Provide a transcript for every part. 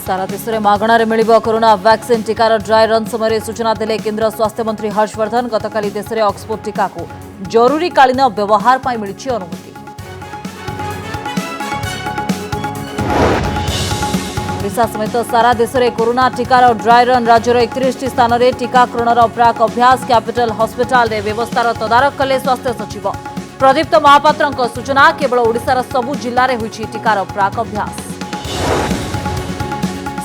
सारा देश में मागणार मिलिबो कोरोना वैक्सीन टीकार ड्राई रन समय सूचना देले केंद्र स्वास्थ्य मंत्री हर्षवर्धन। गतकाली देश में ऑक्सफोर्ड टीका को जरूरीकालीन व्यवहार पर मिली अनुमति। ओडिशा समेत सारा देश में कोरोना टीकार ड्राई रन राज्यर 31 स्थान में टीकाकरण प्राक अभ्यास कैपिटल हॉस्पिटल रे व्यवस्थार तदारख कले स्वास्थ्य सचिव प्रदीप्त महापात्र सूचना। केवल ओडिशार सबु जिले में होईछि टीकार प्राक अभ्यास।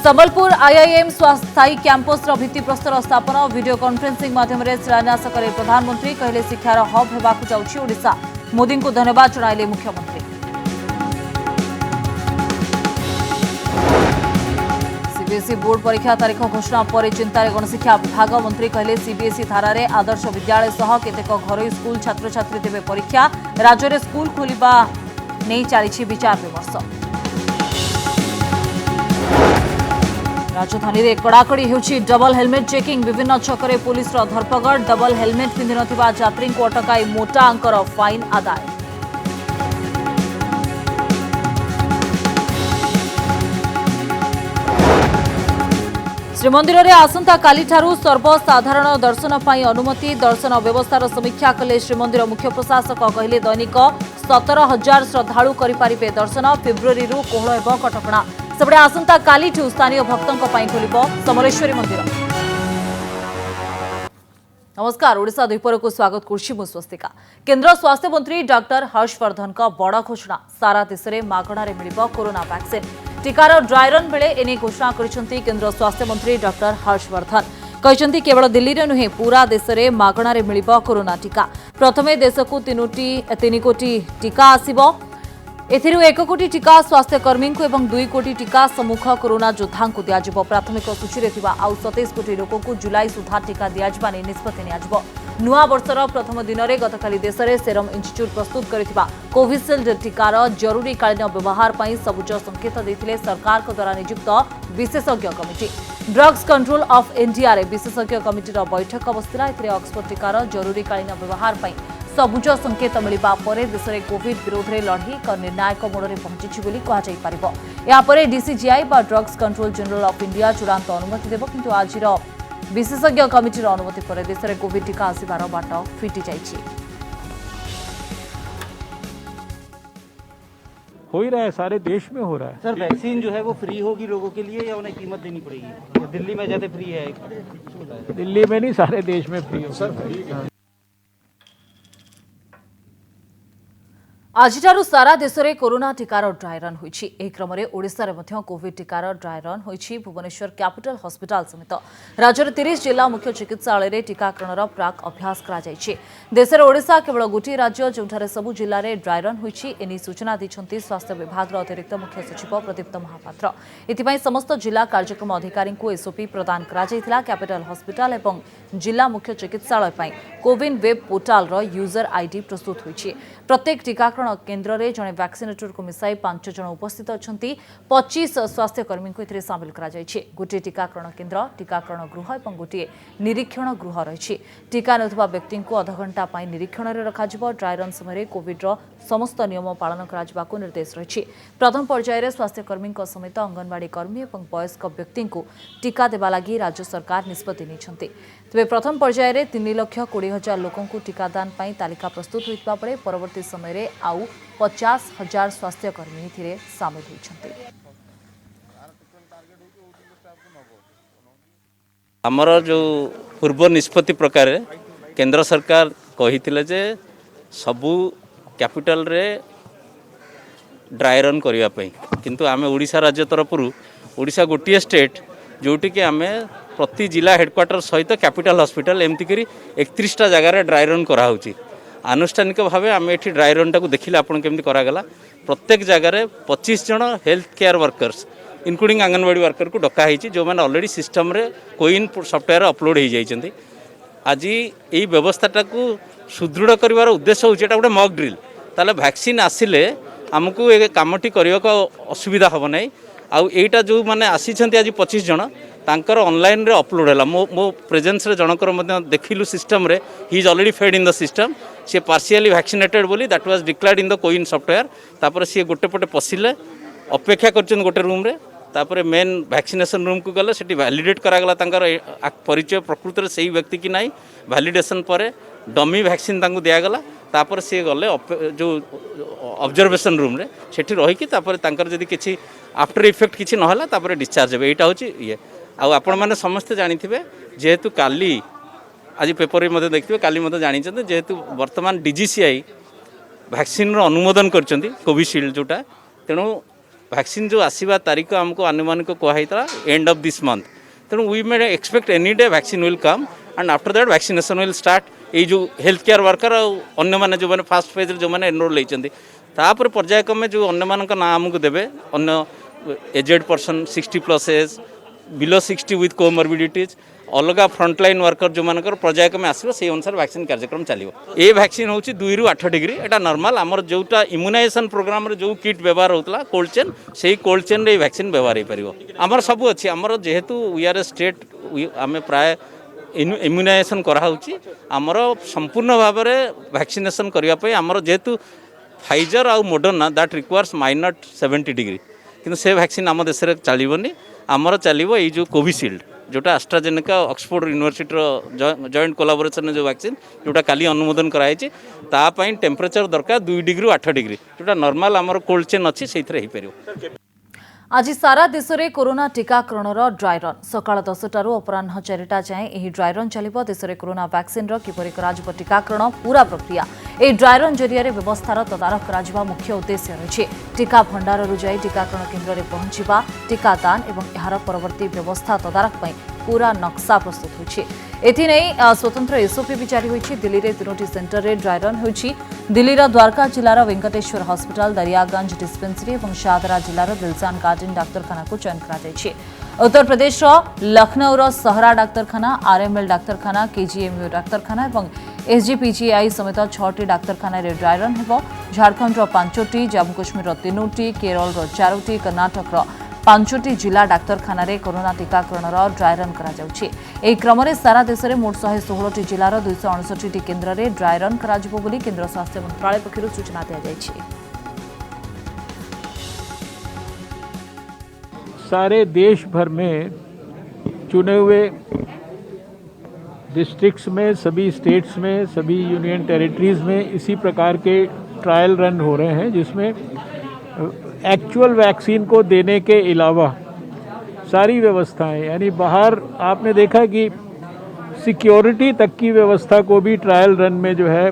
संबलपुर आईआईएम स्थायी कैंपस भित्तिप्रस्तर स्थापन वीडियो कॉन्फ्रेंसिंग माध्यम शिलान्यास करे प्रधानमंत्री। कहले शिक्षार हब होगाकू जाउछि ओडिशा। मोदी को धन्यवाद जणाइले मुख्यमंत्री। सीबीएसई बोर्ड परीक्षा तारीख घोषणा पर चिंतार गणशिक्षा विभाग मंत्री कहले सीबीएसई धारा रे आदर्श विद्यालय सह केतेक घरोई स्कूल छात्र छात्री देवे परीक्षा। राज्य में स्कूल खोलिबा नहीं चली विचार विमर्श। राजधानी में कड़ाकड़ी होछि डबल हेलमेट चेकिंग। विभिन्न छकरे पुलिस धरपकड़। डबल हेलमेट पिंधि नथिबा यात्री को अटकाई मोटा अंकर फाइन आदाय। श्रीमंदिर में आसंता काली ठारू सर्वसाधारण दर्शन पर अनुमति। दर्शन व्यवस्थार समीक्षा कले श्रीमंदिर मुख्य प्रशासक। कहले दैनिक 17,000 श्रद्धालु करिपारिबे दर्शन। फेब्रुआरी कोहल हेब कटकणा। सेपटे आसंता कालीठू स्थानीय भक्तों खोलिबो समलेश्वरी मंदिर। नमस्कार, ओडिशा द्वीपर को स्वागत करुछि मु स्वस्तिका। केंद्र स्वास्थ्य मंत्री डॉक्टर हर्षवर्धन का बड़ घोषणा। सारा देश में मागणार मिलिबो कोरोना वैक्सीन टीकार ड्राई रन बेले एने घोषणा करिसेंती केंद्र स्वास्थ्य मंत्री डॉक्टर हर्षवर्धन। कहते केवल दिल्ली में नुहे पूरा देश में मागणार मिलिबो कोरोना टीका। प्रथमे देश को 3 कोटी टीका आसिबो। एथिरु 1 कोटी टीका स्वास्थ्यकर्मी को एवं 2 कोटी टीका सम्मुख कोरोना योद्धा को दियाजिबो। प्राथमिक सूची रे थिबा आउ 27 कोटी लोक को जुलाई सुधा टीका दियाजिबा नै निष्पत्ति नियाजिबो। नुआ वर्षर प्रथम दिन में गतकाली देश में सेरम इंस्टीट्यूट प्रस्तुत करथिबा कोविशील्ड टीकार जरूरीकालीन व्यवहार पर सबुज संकेत देथिले सरकार द्वारा नियुक्त विशेषज्ञ committee. Drugs control of India रे विशेषज्ञ कमिटी बैठक बसिला। एथिरे ऑक्सफोर्ड टीकार जरूरीकालीन व्यवहार पर सबुज संकेत मिलवा पर देश में कोविड विरोध में लड़ाई एक निर्णायक मोड़ में पहुंची यापर डीसीजीआई बा drugs control general of India चूड़ांत अनुमति देव। किंतु आज विशेषज्ञ कमिटी अनुमति पर देश में कोविड टीका आसबार बाट फिटी जाइए। हो ही रहा है, सारे देश में हो रहा है। सर वैक्सीन जो है वो फ्री होगी लोगों के लिए या उन्हें कीमत देनी पड़ेगी? दिल्ली में ज्यादा फ्री है? दिल्ली में नहीं, सारे देश में फ्री हो। आज सारा देश में कोरोना टीकार ड्राई रन होइछि। एही क्रम में ओडिशा रे मध्य कोविड टीकार ड्राई रन होइछि। भुवनेश्वर कैपिटल हॉस्पिटल समेत राज्यर 30 जिला मुख्य चिकित्सालय रे टीकाकरण प्राक अभ्यास करा जायछि। देश में ओडिशा केवल गोटे राज्य जोठारे सबु जिले में ड्राई रन होइछि। एनी सूचना दैछन्ति स्वास्थ्य विभाग अतिरिक्त मुख्य सचिव प्रदीप्त महापात्र। एथिपाई समस्त जिला कार्यक्रम अधिकारी को एसओपी प्रदान करा जायतिला। कैपिटल हॉस्पिटल एवं जिला मुख्य चिकित्सालय पई कोविन वेब पोर्टाल रो यूजर आईडी प्रस्तुत होइछि। प्रत्येक टीकाकरण केन्द्र में जड़े वैक्सीनेटर को मिसाई 5 जन उपस्थित अच्छा। 25 स्वास्थ्यकर्मी को एथिरे सामिल करा जायछि। गोटे टीकाकरण केन्द्र, टीकाकरण गृह और गोटे निरीक्षण गृह रही। टीका नेउथबा व्यक्ति को आधा घंटा पाई निरीक्षण में रखाजिबो। ड्राई रन समय कोविड समस्त नियम पालन कराजिबाकू निर्देश रही। प्रथम पर्यायर स्वास्थ्यकर्मी समेत अंगनवाड़ी कर्मी और वयस्क व्यक्ति को टीका देवा लगी राज्य सरकार निष्पत्ति निछन्ति। तेज प्रथम पर्यायर 3,20,000 लोकों को टीकादान पर तालिका प्रस्तुत होता बेले परवर्ती समय आउ 50,000 स्वास्थ्यकर्मी एथिरे सामिल होइछन्ति। आमर जो पूर्व निष्पत्ति प्रकार केंद्र सरकार कही जे सबू कैपिटल रे ड्राई रन करने किंतु आमे ओडिशा राज्य तरफ ओडिशा गोटे स्टेट जोटी कि आमे प्रति जिला हेडक्वार्टर सहित कैपिटल हॉस्पिटल एमती करी 31टा जगार ड्राई रन कराऊँगी। आनुष्ठानिक भाव आम ये ड्राई रन टाक देखिले आपन केमती करागला। प्रत्येक जगार 25 जन health care workers including anganwadi worker को डकाई जो मैंने ऑलरेडी सिस्टम रे कोइन सॉफ्टवेयर अपलोड हो जाइए। आज यही व्यवस्थाटा को सुदृढ़ कर उद्देश्य होता गोटे मॉक ड्रिल। ताले वैक्सीन आसिले आमको ये कामटी करने को असुविधा हम ना। आउ एटा जो मैंने आसी आज 25 जन तांकर ऑनलाइन रे अपलोड है। मो प्रेजेंस रे जनकर देखिलु सिस्टम रे he is already fed in the system. सी पार्शियली वैक्सीनेटेड बोली that was declared in the CoWIN software. तापर सी गोटे पटे पसिले अपेक्षा करछन गोटे रूम रे तापर मेन वैक्सीनेशन रूम को गले सेठी वैलिडेट करागला तांकर परिचय प्रकृत में सही व्यक्ति कि नहीं वैलिडेशन पर डमी वैक्सीन तांको दियागला तापर सी गले जो ऑब्जर्वेशन रूम रे सेठी रही तापर तांकर जदि किछि आफ्टर इफेक्ट किछि नहला तापर डिस्चार्ज हे एटा होची ये आपण मैंने समस्ते जानिथिबे जेहेतु काली आज पेपर में देखिए काली मत जानी जेहेतु वर्तमान डीजीसीआई वैक्सीन अनुमोदन करछंती कोविशील्ड जोटा तेणु वैक्सीन जो आसवा तारीख आमको अनुमानिक कहता एंड ऑफ दिस मंथ तेणु we may expect any day vaccine will come and after that vaccination will start ये जो हेल्थ केयर वर्कर अन्य माने जो माने फास्ट फेज जो माने एनरोल लेइछंती तापर पर्यायक्रमे जो अन्य मानक ना आमको देबे अन्य aged person 60+ age below 60 with comorbidities अलग फ्रंटलाइन वर्कर जो मानकर पर्यायक्रमे आसो से अनुसार वैक्सीन कार्यक्रम चलो ये वैक्सीन हूँ 2 ରୁ 8 डिग्री एटा नॉर्मल आमर जोटा इम्यूनाइजेशन प्रोग्राम रे जो किट व्यवहार होता कोल्ड चेन से कोल्ड चेन रे वैक्सीन व्यवहार हो पार आमर सब अच्छी आमर जेहेतु वी आर ए स्टेट आम प्राय इम्यूनाइजेशन कराऊँगी आमर संपूर्ण भाव में वैक्सीनेशन करने आमर जेहेतु फाइजर आउ मॉडर्ना दैट रिक्वायर्स -70 डिग्री किंतु से वैक्सीन आम देश में चलोनी आमर चलो ये जो कोविशील्ड जोटा AstraZeneca Oxford university joint collaboration जो वैक्सीन जोटा काली अनुमोदन कराई तापाई टेम्परेचर दरकार 2 डिग्री 8 डिग्री जोटा नॉर्मल आमर कोल्ड चेन अच्छी से आज सारा देश में कोरोना टीकाकरण ड्राई रन सकाळ 10 अपराह 4टा जाए यह ड्राई रन चलिबो देश में कोरोना वैक्सीन किपरि कराजिबो टीकाकरण पूरा प्रक्रिया यह ड्राई रन जरिया व्यवस्थार तदारख करा मुख्य उद्देश्य रही टीका भंडार जाई टीकाकरण केन्द्र में पहुंचा टीकादान और यार परवर्ती व्यवस्था तदारख पूरा नक्शा प्रस्तुत होछि एथिनै स्वतंत्र एसओपी भी जारी होछि दिल्ली रे 3टी सेंटर रे ड्राई रन होछि दिल्ली रा द्वारका जिलार वेंकटेश्वर हॉस्पिटल दरियागंज डिस्पेंसरी और शाहदरा जिलार दिलजान गार्डन डाक्तरखाना को चयन करा उत्तर प्रदेश लखनऊ सहरा डाक्तरखाना आरएमएल डाक्तरखाना केजीएमयू डाक्तरखाना और एसजीपीजीआई समेत 6टी डाक्तरखाना रे ड्राई रन हेबो झारखंड 5टी जम्मू कश्मीर 3टी केरल 4टी कर्नाटक 5टी जिला डाक्तरखाना रे कोरोना टीकाकरण ड्राई रन करा जाउछि एही क्रम में सारा देश में मोट 116टी जिलार 269टी केन्द्र में ड्राई रन करा जिवो बोली केन्द्र स्वास्थ्य मंत्रालय पक्षरु सूचना दिया जायछि। सारे देश भर में चुने हुए डिस्ट्रिक्ट्स में सभी स्टेट्स में सभी यूनियन टेरिटरीज में इसी प्रकार के ट्रायल रन हो रहे हैं जिसमें एक्चुअल वैक्सीन को देने के अलावा सारी व्यवस्थाएं यानी बाहर आपने देखा कि सिक्योरिटी तक की व्यवस्था को भी ट्रायल रन में जो है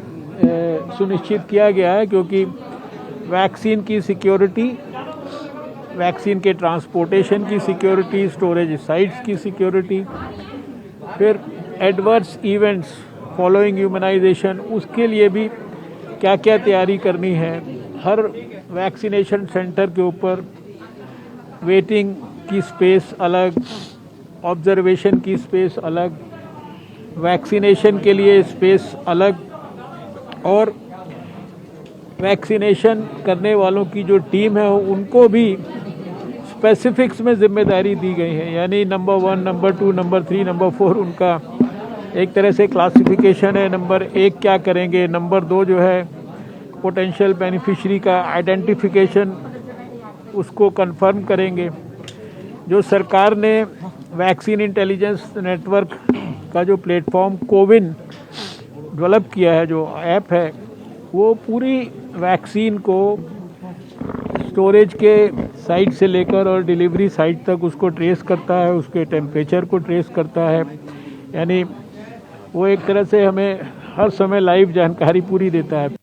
सुनिश्चित किया गया है क्योंकि वैक्सीन की सिक्योरिटी वैक्सीन के ट्रांसपोर्टेशन की सिक्योरिटी स्टोरेज साइट्स की सिक्योरिटी फिर एडवर्स इवेंट्स फॉलोइंग ह्यूमनाइजेशन उसके लिए भी क्या क्या तैयारी करनी है हर वैक्सीनेशन सेंटर के ऊपर वेटिंग की स्पेस अलग ऑब्जर्वेशन की स्पेस अलग वैक्सीनेशन के लिए स्पेस अलग और वैक्सीनेशन करने वालों की जो टीम है उनको भी स्पेसिफिक्स में जिम्मेदारी दी गई है यानी नंबर 1 नंबर 2 नंबर 3 नंबर 4 उनका एक तरह से क्लासिफिकेशन है नंबर 1 क्या करेंगे नंबर 2 जो है पोटेंशियल बेनिफिशियरी का आइडेंटिफिकेशन उसको कंफर्म करेंगे जो सरकार ने वैक्सीन इंटेलिजेंस नेटवर्क का जो प्लेटफॉर्म कोविन डेवलप किया है जो ऐप है वो पूरी वैक्सीन को स्टोरेज के साइट से लेकर और डिलीवरी साइट तक उसको ट्रेस करता है उसके टेम्परेचर को ट्रेस करता है यानी वो एक तरह से हमें हर समय लाइव जानकारी पूरी देता है।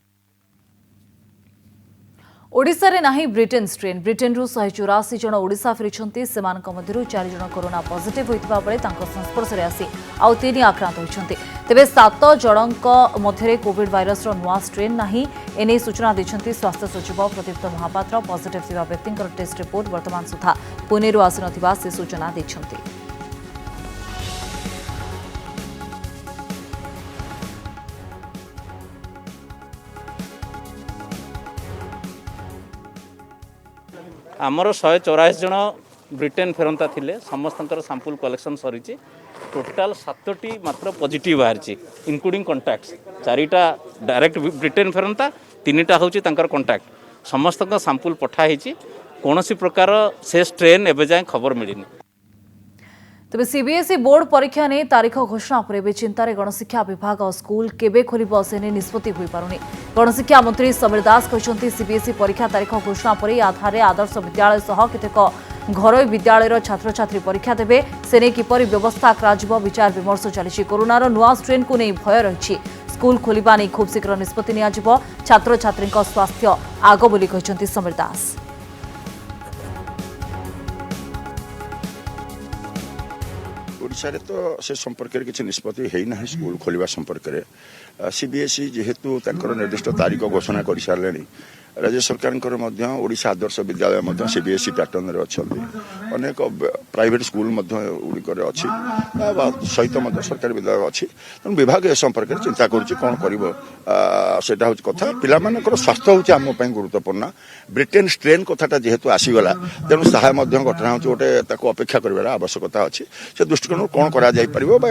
ओडिशा रे नाही ब्रिटेन स्ट्रेन ब्रिटेन रु 184 जन ओडिशा फेरिछंती सेमानक मध्यरु 4 जन कोरोना पॉजिटिव होइतबा बेले तांको संस्पर्श रे आसी आउ 3 आक्रांत होइछंती तेबे 7 जनक मध्यरे कोविड वायरस रो नुवा स्ट्रेन नाही एने सूचना दैछंती स्वास्थ्य सचिव प्रदीप्त महापात्र पॉजिटिव थिबा व्यक्तिंकर टेस्ट रिपोर्ट वर्तमान सुधा पुणे रु आसिनथिबा से सूचना दैछंती। आमर 184 जन ब्रिटेन फेरंता थिले समस्तंकर सैंपल कलेक्शन सरी टोटाल 7टी मात्र पॉजिटिव बाहरी इनक्लूडिंग कॉन्टैक्ट्स 4टा डायरेक्ट ब्रिटेन फेरंता 3टा होची तांकर कॉन्टैक्ट समस्त सैंपल पठाई कौन प्रकार से स्ट्रेन एवं जाए खबर मिलनी। तेज सीबीएसई बोर्ड परीक्षा ने तारीख घोषणा पर एवं चिंतार गणशिक्षा विभाग और स्कूल केबे खोल से निष्पत्ति हो पारुनी। गणशिक्षा मंत्री समीर दास कहते सीबीएसई परीक्षा तारीख घोषणा पर आधार आदर्श विद्यालय सह केतेक घरोई विद्यालय छात्र छात्री परीक्षा देवे से नहीं किपर व्यवस्था कर विचार विमर्श चली। कोरोनार नुआ स्ट्रेन को नहीं भय रही। स्कूल खोलिबा नहीं खूब शीघ्र निष्पत्ति नियाजिबो। छात्र छात्री स्वास्थ्य आग बोली कहते समीर दास। ओडिशा रे तो से संपर्क में किसी निष्पत्ति है ना स्कूल खोलिबा संपर्क में सीबीएसई जेहेतु तांकर निर्दिष्ट तारीख घोषणा कर सारे राज्य सरकार ओडिशा आदर्श विद्यालय सीबीएसई पैटर्न रे अच्छा अनेक प्राइवेट स्कूल गुड़िक अच्छी सहित सरकारी विद्यालय अच्छी तेणु विभाग ए संपर्क में चिंता करुच्ची कौन करटा हूँ कथा पिलामानकर स्वास्थ्य हूँ आम गुरुत्वपूर्ण ब्रिटेन स्ट्रेन कथाटा जेहेतु आसीगला तेणु ताहा घटना हूँ गोटे अपेक्षा कर आवश्यकता अच्छी से दृष्टिकोण कौन कर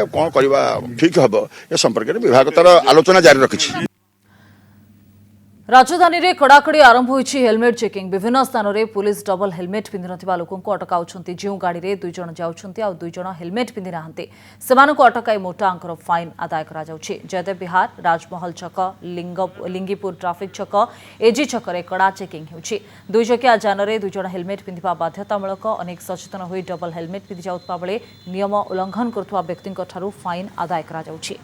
कौन करवा ठीक हम ए संपर्क में विभाग तार आलोचना जारी रखी। राजधानी रे कड़ाकड़ी आरंभ होइछि हेलमेट चेकिंग। विभिन्न स्थान रे पुलिस डबल हेलमेट पिंधि नथिबा लोकंको अटकाउछन्ति। जो गाड़ी रे 2 जण जाउछन्ति आ 2 जण हेलमेट पिंधि नाहंते सेमानको अटकाई मोटा अंकर फाइन आदाय करा जाउछि। जयदेव विहार, राजमहल छक, लिंगीपुर ट्राफिक छक, एजी छक रे कड़ा चेकिंग होउछि। 2 चकिया जान रे 2 जण हेलमेट पिंधिबा बाध्यतामूलक। अनेक सचेतन होई डबल हेलमेट पिंधि जाउतबा बेले नियम उल्लंघन करथुवा व्यक्तिଙ୍କ ठारू फाइन आदाय करा जाउछि।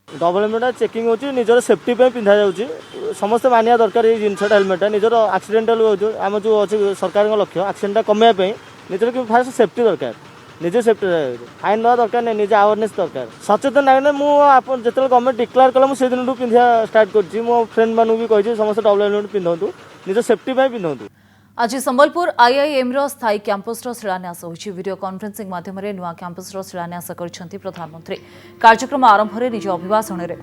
डबल हेलमेट चेकिंग होची निजर सेफ्टी पे पिंधा जाउची समस्त मानिया दरकार ये जिनसटा हेलमेट निजर एक्सीडेंटल आम जो अच्छे सरकार लक्ष्य एक्सीडेंट कमे निजर कि फास्ट सेफ्टी दरकार निजे सेफ्टी फाइन ना दरकार नहीं निजे अवेयरनेस दरकार सचेतन ना मुझे जो गवर्नमेंट डिक्लेयर कला मुझे दिन पिंधा स्टार्ट कर मो फ्रेंड मानू भी कही समस्त डबल हेलमेट पिंधतु निज सेफ्टी पिंधतु। आज संबलपुर आईआईएम रो स्थायी कैंपस रो शिलान्यास होइछि। वीडियो कॉन्फ्रेंसिंग माध्यम रे नुआ कैंपस रो शिलान्यास करछन्ति प्रधानमंत्री। कार्यक्रम आरंभ रे निज अभिभाषण रे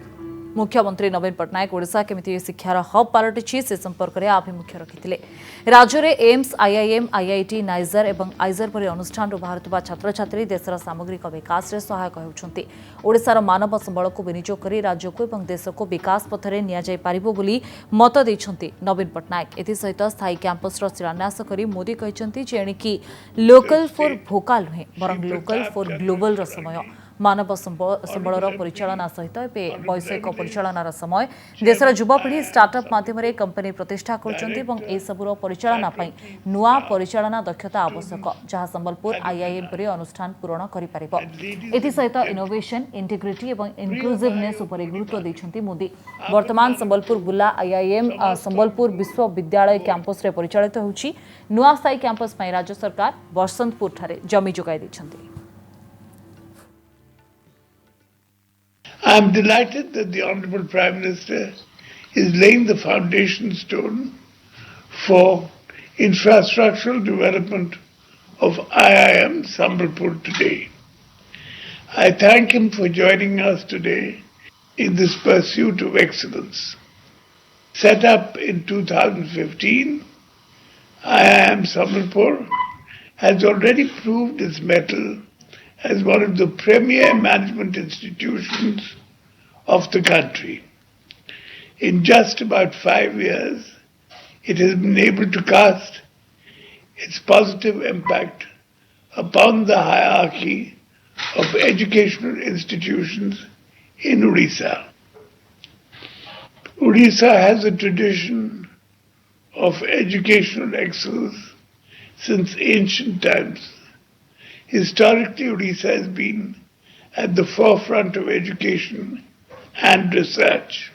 मुख्यमंत्री नवीन पट्टनायक ओडिशा केमिति शिक्षार हब पालटिछि से संपर्क में आभिमुख्य रखिथिले। राज्य में एम्स, आईआईएम, आईआईटी, नाइजर और आइजर परि अनुष्ठान बाहर छात्र छात्री देशर सामग्रिक विकास में सहायक होउछन्ति। ओडिशार मानव संबल को विनियोग करी राज्य को और देश को विकास पथरे निया जाय पारिबो बोली मत दैछन्ति नवीन पट्टनायक। एथिसहित स्थायी कैंपस रो शिलान्यास करी मोदी कहछन्ति जे एणिकी लोकल फॉर भोकाल नुहे बरं लोकल फॉर ग्लोबल रो समय। मानव संबलर परिचालना सहित वैषयिक परिचालनार समय देशर युवपीढ़ी स्टार्टअप माध्यम कंपनी प्रतिष्ठा कर परिचालना नुआ परिचालना दक्षता आवश्यक जहाँ संबलपुर आईआईएम परि अनुष्ठान पूरण करिसहित इनोवेशन, इंटीग्रिटी और इनक्लूसिवनेस उपर गुरुत्व देइछन्ति मोदी। वर्तमान संबलपुर बुला आईआईएम संबलपुर विश्वविद्यालय कैंपस रे परिचालित होउछि। नुआ स्थायी कैंपस राज्य सरकार बसंतपुर ठारे जमी जोगाई दैछन्ति। I am delighted that the Honorable Prime Minister is laying the foundation stone for infrastructural development of IIM Sambalpur today. I thank him for joining us today in this pursuit of excellence. Set up in 2015, IIM Sambalpur has already proved its mettle as one of the premier management institutions of the country. In just about 5 years, it has been able to cast its positive impact upon the hierarchy of educational institutions in Odisha. Odisha has a tradition of educational excellence since ancient times. Historically, Odisha has been at the forefront of education and research.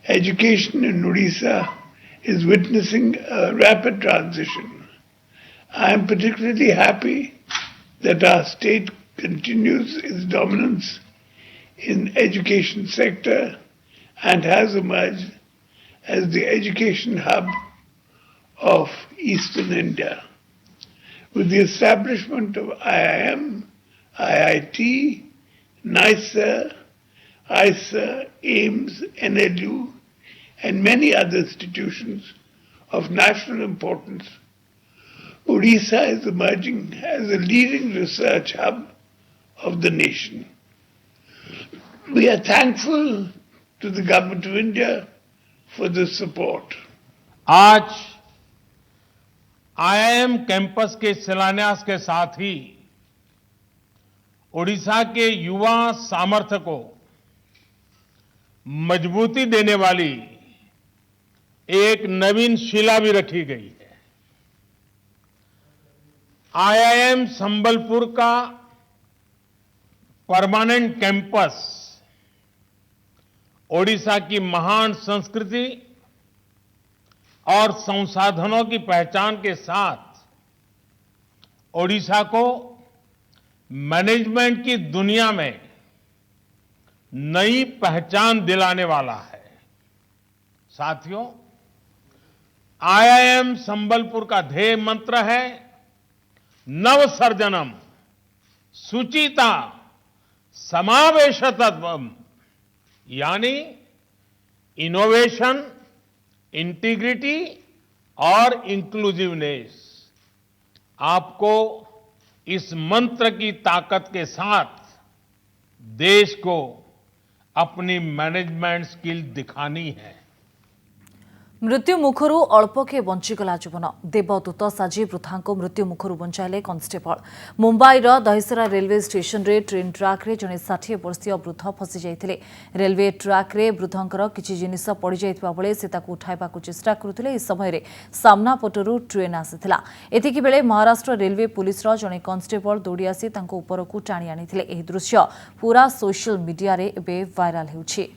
Education in Odisha is witnessing a rapid transition. I am particularly happy that our state continues its dominance in education sector and has emerged as the education hub of Eastern India. With the establishment of IIM, IIT, NISA, ISA, AIMS, NLU, and many other institutions of national importance, Odisha is emerging as a leading research hub of the nation. We are thankful to the Government of India for this support. आज IIM campus के शिलान्यास के साथ ही ओडिशा के युवा सामर्थ्य को मजबूती देने वाली एक नवीन शिला भी रखी गई है। आईआईएम संबलपुर का परमानेंट कैंपस ओडिशा की महान संस्कृति और संसाधनों की पहचान के साथ ओडिशा को मैनेजमेंट की दुनिया में नई पहचान दिलाने वाला है। साथियों, आईआईएम संबलपुर का ध्येय मंत्र है नवसर्जनम सुचिता समावेशतत्वम, यानी इनोवेशन, इंटीग्रिटी और इंक्लूसिवनेस। आपको इस मंत्र की ताकत के साथ देश को अपनी मैनेजमेंट स्किल दिखानी है। मृत्यु मुखर अल्पके बंचीगला जीवन। देवदूत साजी वृद्धा मृत्यु मुखर बंचाइले कन्स्टेबल। मुंबईर दहिसरा रेलवे स्टेशन रे ट्रेन ट्रैक रे जने 60 वर्षीय वृद्ध फसी जाइथिले। रेलवे ट्रैक रे वृद्धंकर किछि जिनिस पड़ी जाइतबा बेले से ताकू उठाइबाकू चेष्टा करुथिले। इस समय रे सामना पटरू ट्रेन आसिथिला। एतिकी बेले महाराष्ट्र रेलवे पुलिस रो जने कन्स्टेबल दौड़ी आसी तांको उपरकू टाणी आनिथिले। एही दृश्य पूरा सोशल मीडिया रे एबे वायरल हेउछि।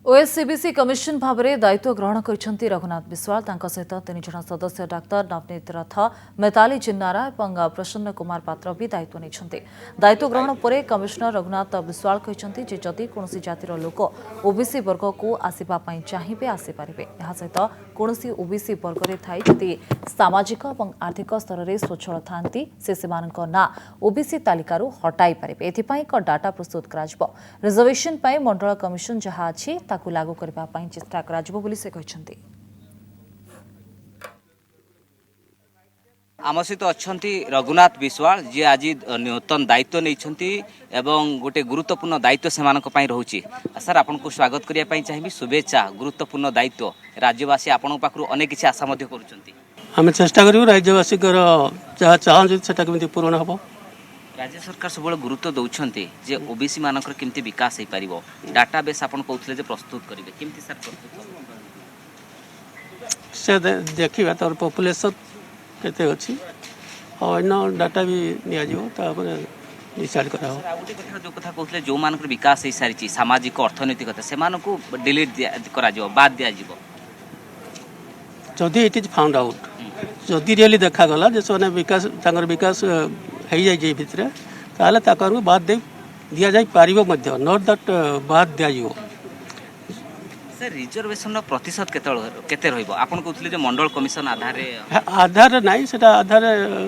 ओएससीबीसी कमिशन भाव में दायित्व ग्रहण कर रघुनाथ विश्वाल। सहित 3 जन सदस्य डाक्तर नवनीत रथ, मैताली चिन्नारा और प्रसन्न कुमार पात्र भी दायित्व नहीं। दायित्व ग्रहण पर कमिशनर रघुनाथ विश्वाल कहते जदि कौन जातिर लोक ओबीसी वर्ग को आसवाई चाहिए आसीपारे। यह सहित कौन ओबीसी वर्ग में थी जदि सामाजिक और आर्थिक स्तर में स्वच्छल था से ना ओबीसी तालिकार हटाई पारे। एथिपाई एक डाटा प्रस्तुत कर रिजर्वेशन मंडल कमिशन जहाँ अच्छी ताकू लागू करबा पई चेष्टा कराजिबो बोली से कहछन्ती। आम सहित अच्छा रघुनाथ विश्वाल जी आज नूतन दायित्व नहीं एवं गोटे गुरुत्वपूर्ण दायित्व से रोचे। सर आपन को स्वागत करने चाहिए। शुभेच्छा। गुरुत्वपूर्ण दायित्व राज्यवासी आपण पाखु अनेक किसी आशा आम चेष्टा करूँ राज्यवासी जहाँ चाहते पूरण हम। राज्य सरकार सब गुरुत्व दौरान जे ओबीसी मानकर केमती विकास हो पार डाटाबेस आपन कहते जे प्रस्तुत करेंगे केमती सर प्रस्तुत से देखा तर पॉपुलेशन केते अछि और अन्य डाटा भी निया डिसाइड करा हो। गोटे कथा जो कथा कहते जो मानकर विकास हो सारी सामाजिक अर्थनैतिक से डिलीट करा बाद दिया जदि इट इज फाउंड आउट जदि रियली देखा गला जे विकास विकास हो जाए भितर ताले बाद दि जाई पारिबो मध्य नॉट दैट बाद दिया सर रिजर्वेशन प्रतिशत केते रहइबो आपन कहथले जे मंडल कमिशन आधार नहीं सेटा आधार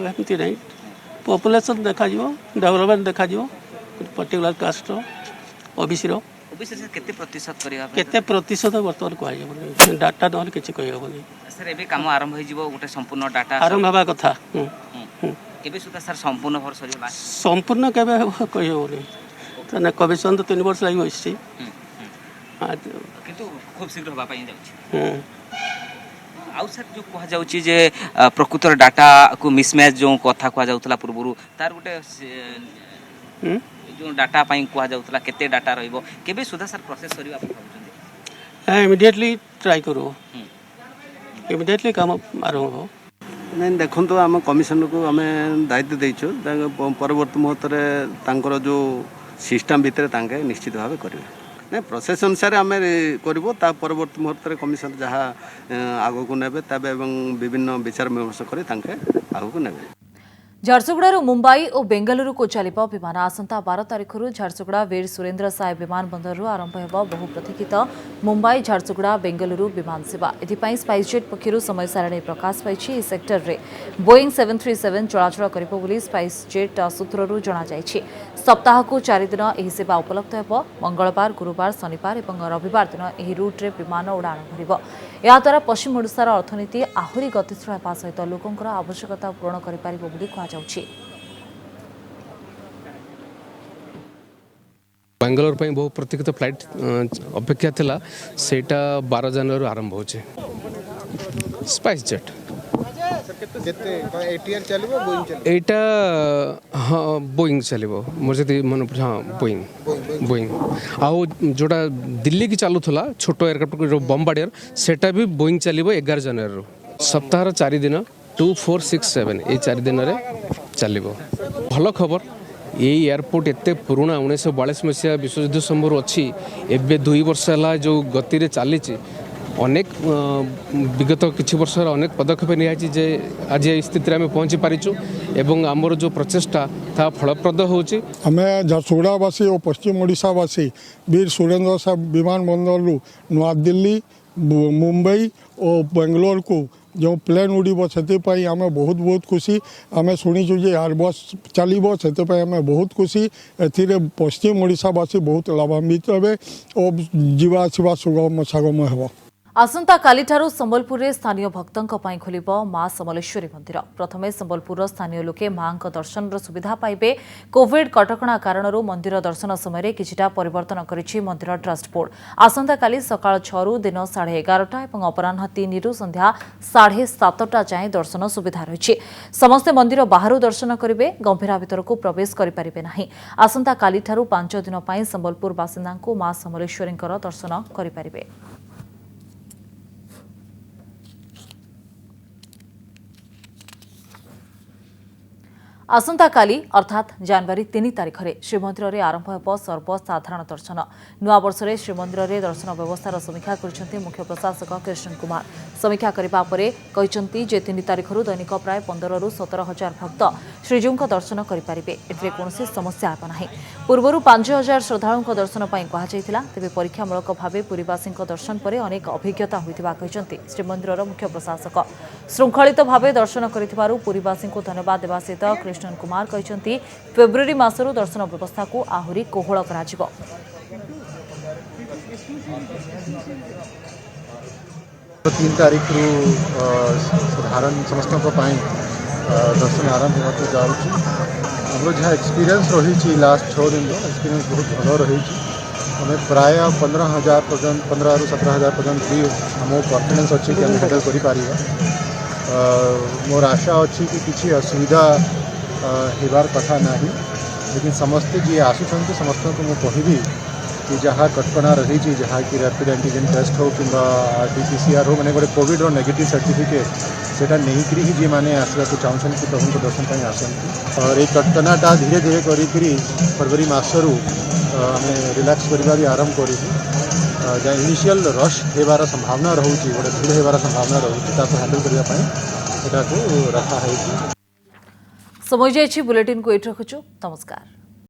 हेमती नहीं पॉपुलेशन देखा जिवो डेवलपमेंट देखा जिवो पर्टिकुलर कास्ट ओबीसी रो ओबीसी से केते प्रतिशत करिया केते प्रतिशत वर्तमान को आइबो डाटा न किछि कहि होबो सर एबे काम आरंभ होई जिवो गोटे संपूर्ण डाटा आरंभ हवा कथा केबे सुधा सर संपूर्ण भर सरियो संपूर्ण केबे कहि होबो तने कमिशन तो 3 वर्ष लागि होइछि किंतु खूब शीघ्र हवा पाई जाउछि। आउ सर जो कहा जाउछि जे प्रकृतर डाटा को मिसमैच जो कथा कहा जाउतला पूर्वरु तार गोटे जो डाटा पाई कहा जाउतला केते डाटा रहइबो केबे सुधा सर प्रोसेस करियो आप भाबुछन इमीडिएटली ट्राई करो इमीडिएटली काम आरंभ हो नहीं देखो तो आम कमिशन को आम दायित्व देचु परवर्त मुहूर्त जो सिस्टम भितर निश्चित भाव करेंगे नहीं प्रोसेस अनुसार आम कर परवर्त मुहूर्त कमिशन जहाँ आग को ने विभिन्न विचार विमर्श कर आग को ने। झारसुगुड़ारू मुंबई और बेंगलुरु को चलिब विमान आसंता 12 तारिखରୁ झारसुगुड़ा वीर सुरेंद्र साय विमान बंदरରୁ आरंभ ହେବ बहु प्रतीक्षित मुंबई झारसुगुड़ा बेंगलुरु विमान सेवा एथिपाई स्पाइसजेट पक्षरु समय सारणी प्रकाश पाइछि। ए सेक्टर रे बोइंग 737 चलाचल करिब बोली स्पाइसजेट सूत्रରୁ जणा जाइछि। सप्ताह को 4 दिन एही सेवा उपलब्ध ହେବ। मंगलवार गुरुवार शनिवार और रविवार दिन एही रूट रे विमान उड़ाण भरिब। या द्वारा पश्चिम ओडिशार अर्थनीति आहुरी गतिशील हेबा सहित लोकंकर आवश्यकता पूरण करि पारिबो बोली कुहाଯାଉଛି। बेंगलोर पर बहु प्रतीक्षित फ्लाइट अपेक्षा थिला सेटा 12 जनवरी आरंभ होचे। स्पाइस जेट एटा हाँ बोइंग चलो मुझे मन हाँ बोइंग आउ जोटा दिल्ली की चलूला छोट एयरक्राफ्ट जो बम्बार्डियर सेटा भी बोइंग चलो 11 जनवरी सप्ताह 4 दिन 2, 4, 6, 7 ये 4 दिन में चलो। भल खबर ये एयरपोर्ट एत पुराणा 1942 मसीहा विश्वयुद्ध समूह अच्छी एवं 2 वर्ष है जो गति रे चली अनेक विगत किछि वर्ष अनेक पदक्षेप नियाची जे आज ये स्थिति में पहुँची पारिचु एवं आमर जो प्रचेष्टा था फलप्रद होची। हमें झारसुगुड़ावासी और पश्चिम ओडिशावासी वीर सुरेंद्र साय विमान बंदर नवा दिल्ली मुंबई और बेंगलोर को जो प्लेन उड़ब से आम बहुत बहुत खुशी आम शुणीचु जे एयरबस चलो से आम बहुत खुशी ए पश्चिम ओडिशावासी बहुत लाभान्वित हे और जावासवा सुगम सागम हो। आसंता कालीठारू संबलपुर रे स्थानीय भक्तों पर खोलिब मां समलेश्वरी मंदिर। प्रथमे संबलपुर स्थानीय लोके मां दर्शन सुविधा पाइबे। कोविड कटकणा कारण मंदिर दर्शन समय किछिटा परिवर्तन करिछि मंदिर ट्रस्ट बोर्ड। आसंता काली सकाळ 6 रु दिन 11:30 और अपराह्न 3 रु संध्या 7:30 जाए दर्शन सुविधा रही। समस्ते मंदिर बाहर दर्शन करेंगे, गंभीरा भितर को प्रवेश करें नहीं। आसंता कालीठारू 5 दिन पर संबलपुर बासिंदा मां समलेश्वरी दर्शन करें। आसंता काली अर्थात जनवरी 3 तारिख में श्रीमंदिर में आरंभ हो सर्वसाधारण दर्शन। नुआ वर्ष में श्रीमंदिर में दर्शन व्यवस्थार समीक्षा कर मुख्य प्रशासक कृष्ण कुमार। समीक्षा करने 3 तारिख दैनिक प्राय 15 रु 17 हजार भक्त श्रीजीव दर्शन करेंगे। एथिरे कौनसी समस्या हेब नाही। पूर्व 5000 श्रद्धालुओं दर्शन पर कहुला। तेज परीक्षामूलक भाव पुरीवासी दर्शन पर अनेक अभिज्ञता होता श्रीमंदिर मुख्य प्रशासक। श्रृंखलित भाव दर्शन करवासी धन्यवाद देवा सहित कृष्ण कुमार कहते फेब्रुआरी मासरू दर्शन व्यवस्था को आहुरी कोहल कराजिबो। 3 तारिख रु साधारण समस्त दर्शन आरंभ होते जाऊँगी। आम जहाँ एक्सपीरियंस रही लास्ट 6 दिन एक्सपीरियंस बहुत भल रही। हमें प्राय 15,000 पर्यंत 15 रु 17,000 पर्यंत भी आम कॉन्फिडेंस अच्छी कि हम हैंडल कर मोर आशा अच्छी कि किसी असुविधा हेबार कथा नहीं। लेकिन समस्ते जी आसुंच समस्त को मुझे कहबी कि जहाँ कटकणा रही जहाँ कि रैपिड एंटीजन टेस्ट हो कि RT-PCR हो मैंने गोटे कोविड नेगेटिव सर्टिफिकेट सेटा नहीं ही जी मैंने आसवा चाहूँ कि प्रभु दर्शन पर आसती। और ये कटकणाटा धीरे धीरे करी फरवरी मासरू आम रिलैक्स करवा भी आरंभ करूँ। जहाँ इनिशियल रश होबार संभावना रोचे गोटे भीड़ होबार संभावना रोचे हैंडल करने को रखा है। समय जाइए बुलेटिन को ये रखुचु। नमस्कार।